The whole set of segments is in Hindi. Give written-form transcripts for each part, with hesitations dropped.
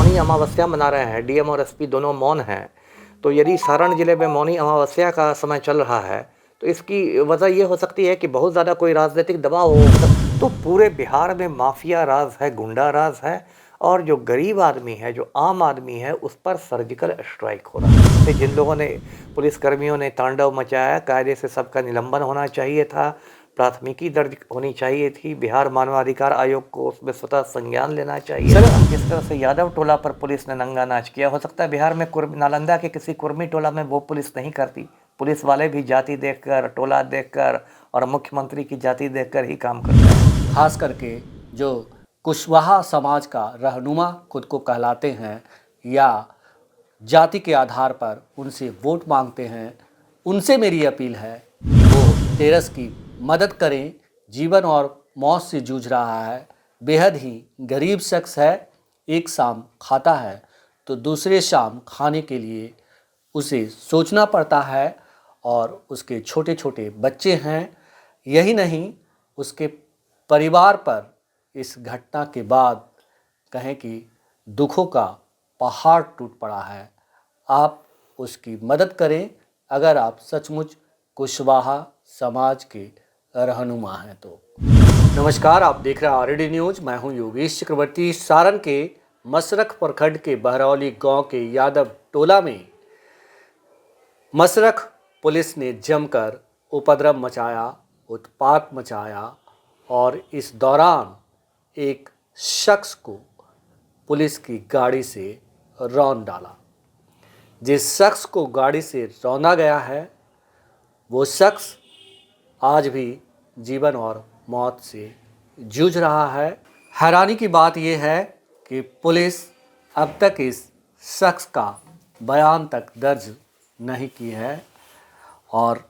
मौनी अमावस्या मना रहे हैं, डीएम और एसपी दोनों मौन हैं। तो यदि सारण जिले में मौनी अमावस्या का समय चल रहा है, तो इसकी वजह ये हो सकती है कि बहुत ज़्यादा कोई राजनीतिक दबाव हो। तो पूरे बिहार में माफिया राज है, गुंडा राज है, और जो गरीब आदमी है, जो आम आदमी है, उस पर सर्जिकल स्ट्राइक हो रहा है। तो जिन लोगों ने, पुलिसकर्मियों ने तांडव मचाया, कायदे से सबका निलंबन होना चाहिए था, प्राथमिकी दर्ज होनी चाहिए थी, बिहार मानवाधिकार आयोग को उसमें स्वतः संज्ञान लेना चाहिए था। जिस तरह से यादव टोला पर पुलिस ने नंगा नाच किया, हो सकता है बिहार में नालंदा के किसी कुर्मी टोला में वो पुलिस नहीं करती। पुलिस वाले भी जाति देखकर, टोला देखकर और मुख्यमंत्री की जाति देखकर ही काम करते हैं। खास करके जो कुशवाहा समाज का रहनुमा खुद को कहलाते हैं या जाति के आधार पर उनसे वोट मांगते हैं, उनसे मेरी अपील है वो तेरस की मदद करें। जीवन और मौत से जूझ रहा है, बेहद ही गरीब शख्स है। एक शाम खाता है तो दूसरे शाम खाने के लिए उसे सोचना पड़ता है, और उसके छोटे छोटे बच्चे हैं। यही नहीं, उसके परिवार पर इस घटना के बाद कहें कि दुखों का पहाड़ टूट पड़ा है। आप उसकी मदद करें अगर आप सचमुच कुशवाहा समाज के रहनुमा हैं तो। नमस्कार, आप देख रहे हैं आरडी न्यूज। मैं हूं योगेश चक्रवर्ती। सारण के मसरख प्रखंड के बहरौली गांव के यादव टोला में मसरख पुलिस ने जमकर उपद्रव मचाया, उत्पात मचाया, और इस दौरान एक शख्स को पुलिस की गाड़ी से रौंद डाला। जिस शख्स को गाड़ी से रौंदा गया है वो शख्स आज भी जीवन और मौत से जूझ रहा है। हैरानी की बात यह है कि पुलिस अब तक इस शख्स का बयान तक दर्ज नहीं की है, और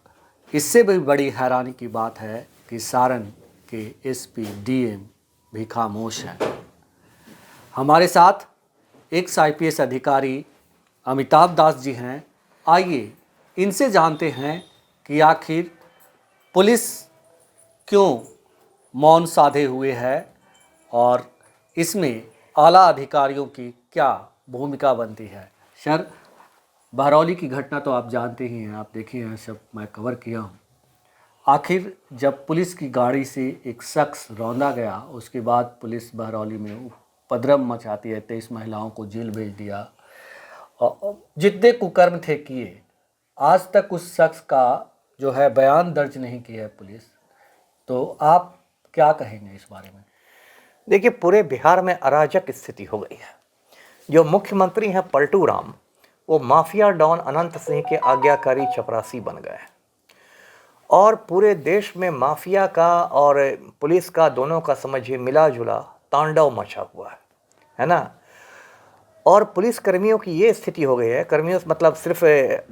इससे भी बड़ी हैरानी की बात है कि सारण के एसपी डीएम भी खामोश हैं। हमारे साथ एक्स आईपीएस अधिकारी अमिताभ दास जी हैं। आइए इनसे जानते हैं कि आखिर पुलिस क्यों मौन साधे हुए है और इसमें आला अधिकारियों की क्या भूमिका बनती है। सर, बहरौली की घटना तो आप जानते ही हैं, आप देखे हैं, सब मैं कवर किया हूँ। आखिर जब पुलिस की गाड़ी से एक शख्स रौंदा गया, उसके बाद पुलिस बहरौली में उपद्रव मचाती है, 23 महिलाओं को जेल भेज दिया, और जितने कुकर्म थे किए, आज तक उस शख्स का जो है बयान दर्ज नहीं किया है पुलिस। तो आप क्या कहेंगे इस बारे में? देखिए, पूरे बिहार में अराजक स्थिति हो गई है। जो मुख्यमंत्री हैं पलटू राम, वो माफिया डॉन अनंत सिंह के आज्ञाकारी चपरासी बन गए हैं, और पूरे देश में माफिया का और पुलिस का दोनों का समझिए मिला जुला तांडव मचा हुआ है ना। और पुलिस कर्मियों की ये स्थिति हो गई है, कर्मियों मतलब सिर्फ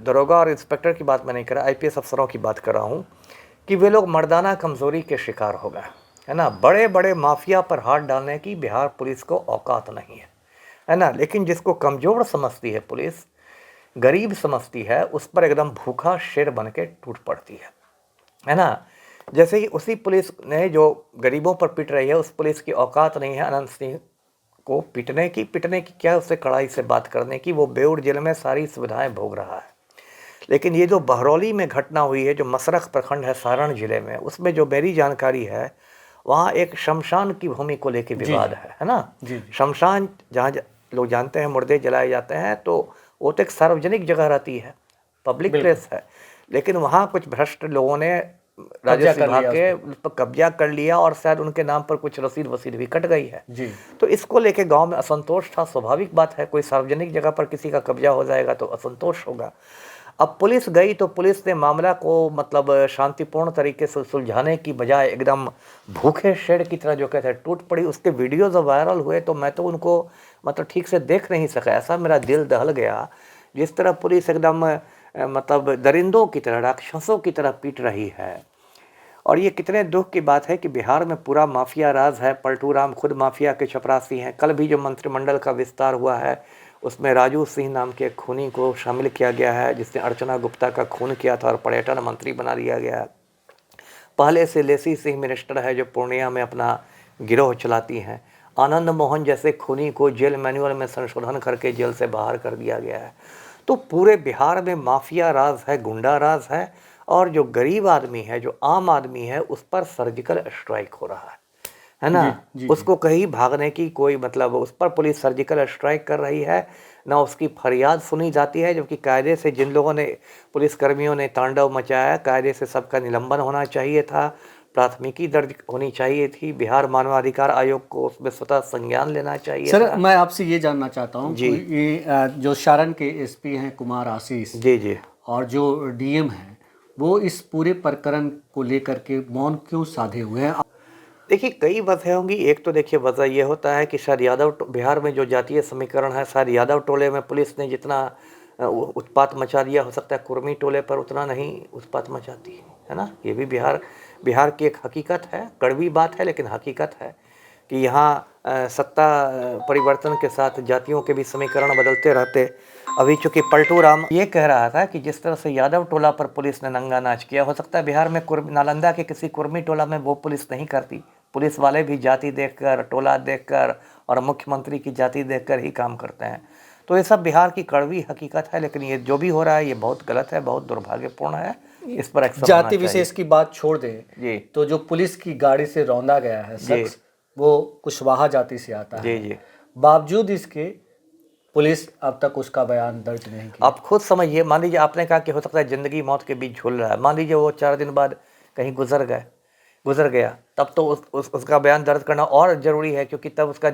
दरोगा और इंस्पेक्टर की बात मैं नहीं कर रहा, आईपीएस अफसरों की बात कर रहा हूँ, कि वे लोग मर्दाना कमज़ोरी के शिकार हो गए है ना। बड़े बड़े माफिया पर हाथ डालने की बिहार पुलिस को औकात नहीं है ना। लेकिन जिसको कमज़ोर समझती है पुलिस, गरीब समझती है, उस पर एकदम भूखा शेर बन के टूट पड़ती है ना। जैसे ही उसी पुलिस ने जो गरीबों पर पिट रही है, उस पुलिस की औकात नहीं है अनंत सिंह को पिटने की क्या, उससे कड़ाई से बात करने की। वो बेऊर जेल में सारी सुविधाएं भोग रहा है। लेकिन ये जो बहरौली में घटना हुई है, जो मसरख प्रखंड है सारण जिले में, उसमें जो मेरी जानकारी है, वहाँ एक शमशान की भूमि को लेकर विवाद है ना। शमशान जहाँ लोग जानते हैं मुर्दे जलाए जाते हैं, तो वो तो एक सार्वजनिक जगह रहती है, पब्लिक प्लेस है। लेकिन वहाँ कुछ भ्रष्ट लोगों ने राजस्व विभाग के उस पर कब्जा कर लिया, और शायद उनके नाम पर कुछ रसीद वसीद भी कट गई है जी। तो इसको लेके गांव में असंतोष था। स्वाभाविक बात है, कोई सार्वजनिक जगह पर किसी का कब्जा हो जाएगा तो असंतोष होगा। अब पुलिस गई तो पुलिस ने मामला को मतलब शांतिपूर्ण तरीके से सुलझाने की बजाय एकदम भूखे शेर की तरह जो कहते हैं टूट पड़ी। उसके वीडियो जब वायरल हुए तो मैं तो उनको मतलब ठीक से देख नहीं सका, ऐसा मेरा दिल दहल गया। जिस तरह पुलिस एकदम मतलब दरिंदों की तरह, राक्षसों की तरह पीट रही है। और ये कितने दुख की बात है कि बिहार में पूरा माफिया राज है। पलटू राम खुद माफिया के चपरासी हैं। कल भी जो मंत्रिमंडल का विस्तार हुआ है, उसमें राजू सिंह नाम के खूनी को शामिल किया गया है, जिसने अर्चना गुप्ता का खून किया था और पर्यटन मंत्री बना दिया गया है। पहले से लेसी सिंह मिनिस्टर है जो पूर्णिया में अपना गिरोह चलाती हैं। आनंद मोहन जैसे खूनी को जेल मैनुअल में संशोधन करके जेल से बाहर कर दिया गया है। तो पूरे बिहार में माफिया राज है, गुंडा राज है, और जो गरीब आदमी है, जो आम आदमी है, उस पर सर्जिकल स्ट्राइक हो रहा है ना। जी, उसको कहीं भागने की कोई मतलब, उस पर पुलिस सर्जिकल स्ट्राइक कर रही है, ना उसकी फरियाद सुनी जाती है, जबकि कायदे से जिन लोगों ने, पुलिसकर्मियों ने तांडव मचाया, कायदे से सबका निलंबन होना चाहिए था, प्राथमिकी दर्ज होनी चाहिए थी, बिहार मानवाधिकार आयोग को उसमें स्वतः संज्ञान लेना चाहिए सर, था। मैं आपसे ये जानना चाहता हूँ जी। कि ये जो सारण के एसपी हैं कुमार आशीष जी जी। और जो डीएम हैं, वो इस पूरे प्रकरण को लेकर के मौन क्यों साधे हुए हैं? देखिए, कई वजह होंगी। एक तो देखिए वजह यह होता है कि शायद बिहार में जो जातीय समीकरण है, शायद यादव टोले में पुलिस ने जितना उत्पात मचा दिया, हो सकता है कुर्मी टोले पर उतना नहीं उत्पात मचाती है ना। ये भी बिहार की एक हकीकत है, कड़वी बात है, लेकिन हकीकत है कि यहाँ सत्ता परिवर्तन के साथ जातियों के भी समीकरण बदलते रहते। अभी चूंकि पलटू राम ये कह रहा था कि जिस तरह से यादव टोला पर पुलिस ने नंगा नाच किया, हो सकता है बिहार में नालंदा के किसी कुर्मी टोला में वो पुलिस नहीं करती। पुलिस वाले भी जाति देखकर, टोला देखकर और मुख्यमंत्री की जाति देखकर ही काम करते हैं। तो ये सब बिहार की कड़वी हकीकत है, लेकिन ये जो भी हो रहा है ये बहुत गलत है, बहुत दुर्भाग्यपूर्ण है। इस पर एक्शन होना जाति चाहिए। विशेष की बात छोड़ दें जी तो जो पुलिस की गाड़ी से रौंदा गया है शख्स, वो कुशवाहा जाति से आता जी है। जी। बावजूद इसके पुलिस अब तक उसका बयान दर्ज नहीं किया। आप खुद समझिए, मान लीजिए आपने कहा कि हो सकता है ज़िंदगी मौत के बीच झूल रहा है, मान लीजिए वो 4 दिन बाद कहीं गुजर गया, तब तो उसका बयान दर्ज करना और ज़रूरी है, क्योंकि तब उसका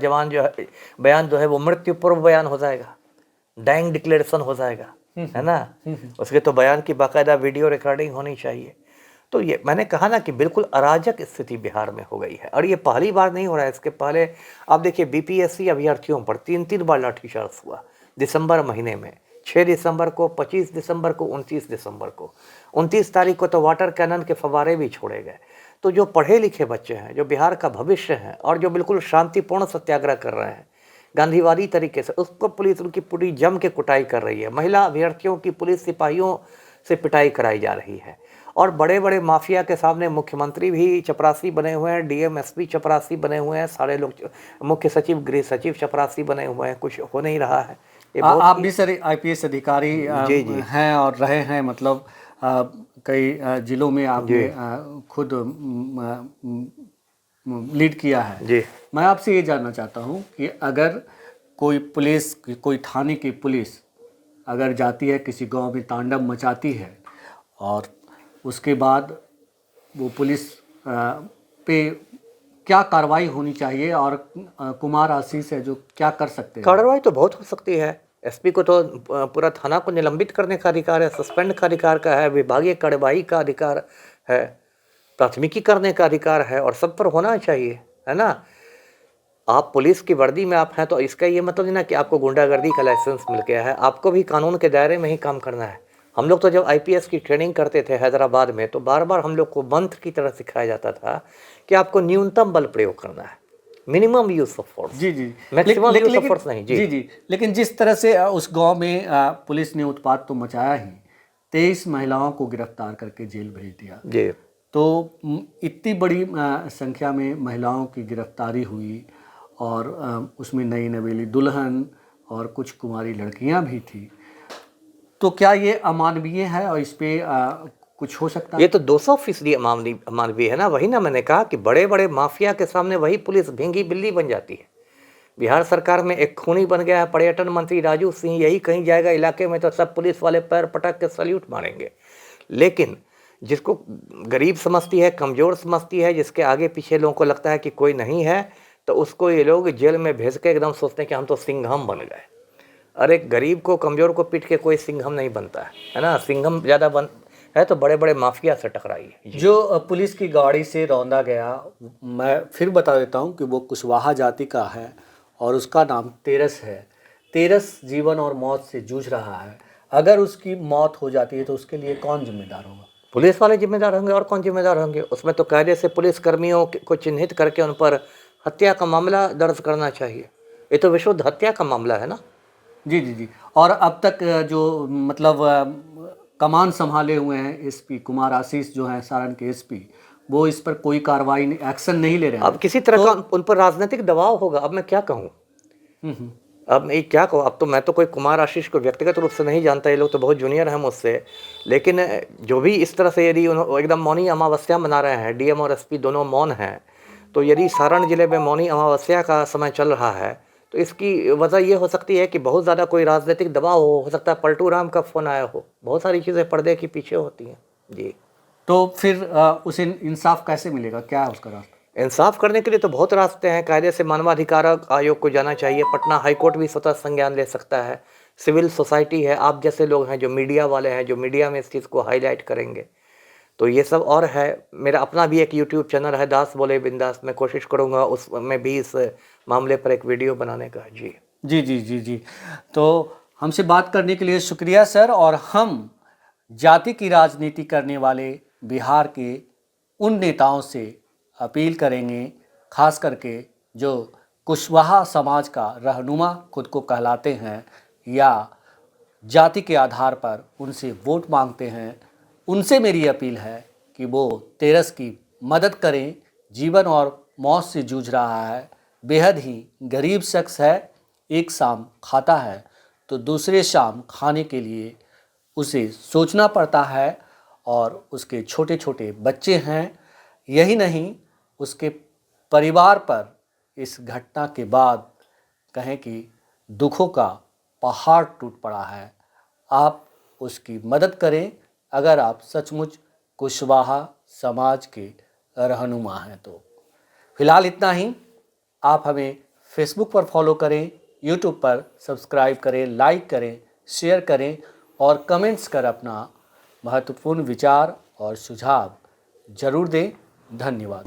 बयान जो है वो मृत्यु पूर्व बयान हो जाएगा, डाइंग डिक्लेरेशन हो जाएगा, है ना। उसके तो बयान की बाकायदा वीडियो रिकॉर्डिंग होनी चाहिए। तो ये मैंने कहा ना कि बिल्कुल अराजक स्थिति बिहार में हो गई है, और ये पहली बार नहीं हो रहा है। इसके पहले आप देखिए बीपीएससी अभ्यर्थियों पर 3 बार लाठीचार्ज हुआ दिसंबर महीने में, 6 दिसंबर को, 25 दिसंबर को, 29 दिसंबर को। 29 तारीख को तो वाटर कैनन के फव्वारे भी छोड़े गए। तो जो पढ़े लिखे बच्चे हैं, जो बिहार का भविष्य हैं, और जो बिल्कुल शांतिपूर्ण सत्याग्रह कर रहे हैं गांधीवादी तरीके से, उसको पुलिस उनकी पूरी जम के कुटाई कर रही है। महिला अभ्यर्थियों की पुलिस सिपाहियों से पिटाई कराई जा रही है, और बड़े बड़े माफिया के सामने मुख्यमंत्री भी चपरासी बने हुए हैं, डीएम एसपी चपरासी बने हुए हैं, सारे लोग, मुख्य सचिव गृह सचिव चपरासी बने हुए हैं। कुछ हो नहीं रहा है। ये आप भी सर आईपीएस अधिकारी जी जी हैं और रहे हैं, मतलब कई जिलों में आपने खुद लीड किया है। जी। मैं आपसे ये जानना चाहता हूँ कि अगर कोई थाने की पुलिस अगर जाती है किसी गांव में, तांडव मचाती है, और उसके बाद वो पुलिस पे क्या कार्रवाई होनी चाहिए, और कुमार आशीष है जो क्या कर सकते हैं? कार्रवाई तो बहुत हो सकती है। एसपी को तो पूरा थाना को निलंबित करने का अधिकार है, सस्पेंड का अधिकार का है, विभागीय कार्रवाई का अधिकार है, प्राथमिकी करने का अधिकार है, और सब पर होना चाहिए, है ना। आप पुलिस की वर्दी में आप हैं तो इसका ये मतलब नहीं ना कि आपको गुंडागर्दी का लाइसेंस मिल गया है। आपको भी कानून के दायरे में ही काम करना है। हम लोग तो जब आईपीएस की ट्रेनिंग करते थे हैदराबाद में, तो बार बार हम लोग को मंत्र की तरह सिखाया जाता था कि आपको न्यूनतम बल प्रयोग करना है, मिनिमम यूज ऑफ फोर्स। जी जी, मैक्सिमम यूज ऑफ फोर्स नहीं। जी जी, लेकिन जिस तरह से उस गांव में पुलिस ने उत्पात तो मचाया ही, 23 महिलाओं को गिरफ्तार करके जेल भेज दिया। जी। तो इतनी बड़ी संख्या में महिलाओं की गिरफ्तारी हुई, और उसमें नई नवेली दुल्हन और कुछ कुंवारी लड़कियां भी थी। तो क्या ये अमानवीय है, और इस पे कुछ हो सकता है? ये तो 200% अमानवीय है ना। वही ना मैंने कहा कि बड़े बड़े माफिया के सामने वही पुलिस भींगी बिल्ली बन जाती है। बिहार सरकार में एक खूनी बन गया है पर्यटन मंत्री राजू सिंह, यही कहीं जाएगा इलाके में तो सब पुलिस वाले पैर पटक के सल्यूट मारेंगे। लेकिन जिसको गरीब समझती है, कमज़ोर समझती है, जिसके आगे पीछे लोगों को लगता है कि कोई नहीं है, तो उसको ये लोग जेल में भेज के एकदम सोचते हैं कि हम तो सिंघम बन गए। अरे गरीब को, कमज़ोर को पीट के कोई सिंघम नहीं बनता है ना। सिंघम ज़्यादा है तो बड़े बड़े माफिया से टकराइए। जो पुलिस की गाड़ी से रौंदा गया, मैं फिर बता देता हूँ कि वो कुशवाहा जाति का है, और उसका नाम तेरस है। तेरस जीवन और मौत से जूझ रहा है। अगर उसकी मौत हो जाती है तो उसके लिए कौन जिम्मेदार होगा? पुलिस वाले जिम्मेदार होंगे, और कौन जिम्मेदार होंगे। उसमें तो कायदे से पुलिस कर्मियों को चिन्हित करके उन पर हत्या का मामला दर्ज करना चाहिए। ये तो विशुद्ध हत्या का मामला है ना। जी जी जी। और अब तक जो मतलब कमान संभाले हुए हैं एसपी कुमार आशीष जो हैं सारण के एसपी, वो इस पर कोई कार्रवाई एक्शन नहीं ले रहे हैं। अब किसी तरह का उन पर राजनीतिक दबाव होगा। अब मैं क्या कहूँ, हम्म। अब मैं क्या कहूँ, अब तो मैं तो कोई कुमार आशीष को व्यक्तिगत रूप से नहीं जानता, ये लोग तो बहुत जूनियर हैं मुझसे, लेकिन जो भी इस तरह से यदि एकदम मौनी अमावस्या मना रहे हैं, डीएम और एसपी दोनों मौन हैं, तो यदि सारण जिले में मौनी अमावस्या का समय चल रहा है तो इसकी वजह ये हो सकती है कि बहुत ज़्यादा कोई राजनीतिक दबाव हो सकता है पलटू राम का फ़ोन आया हो, बहुत सारी चीज़ें पर्दे के पीछे होती हैं जी। तो फिर उसे इंसाफ कैसे मिलेगा, क्या है उसका रास्ता? इंसाफ करने के लिए तो बहुत रास्ते हैं। कायदे से मानवाधिकार आयोग को जाना चाहिए, पटना हाईकोर्ट भी स्वतः संज्ञान ले सकता है, सिविल सोसाइटी है, आप जैसे लोग हैं जो मीडिया वाले हैं, जो मीडिया में इस चीज़ को हाईलाइट करेंगे, तो ये सब और है। मेरा अपना भी एक यूट्यूब चैनल है, दास बोले बिंदास, मैं कोशिश करूँगा उसमें भी इस मामले पर एक वीडियो बनाने का। जी जी जी जी जी। तो हमसे बात करने के लिए शुक्रिया सर। और हम जाति की राजनीति करने वाले बिहार के उन नेताओं से अपील करेंगे, खास करके जो कुशवाहा समाज का रहनुमा खुद को कहलाते हैं या जाति के आधार पर उनसे वोट मांगते हैं, उनसे मेरी अपील है कि वो तेरस की मदद करें। जीवन और मौत से जूझ रहा है, बेहद ही गरीब शख्स है, एक शाम खाता है तो दूसरे शाम खाने के लिए उसे सोचना पड़ता है, और उसके छोटे छोटे बच्चे हैं। यही नहीं, उसके परिवार पर इस घटना के बाद कहें कि दुखों का पहाड़ टूट पड़ा है। आप उसकी मदद करें अगर आप सचमुच कुशवाहा समाज के रहनुमा हैं तो। फिलहाल इतना ही। आप हमें फेसबुक पर फॉलो करें, यूट्यूब पर सब्सक्राइब करें, लाइक करें, शेयर करें और कमेंट्स कर अपना महत्वपूर्ण विचार और सुझाव जरूर दें। धन्यवाद।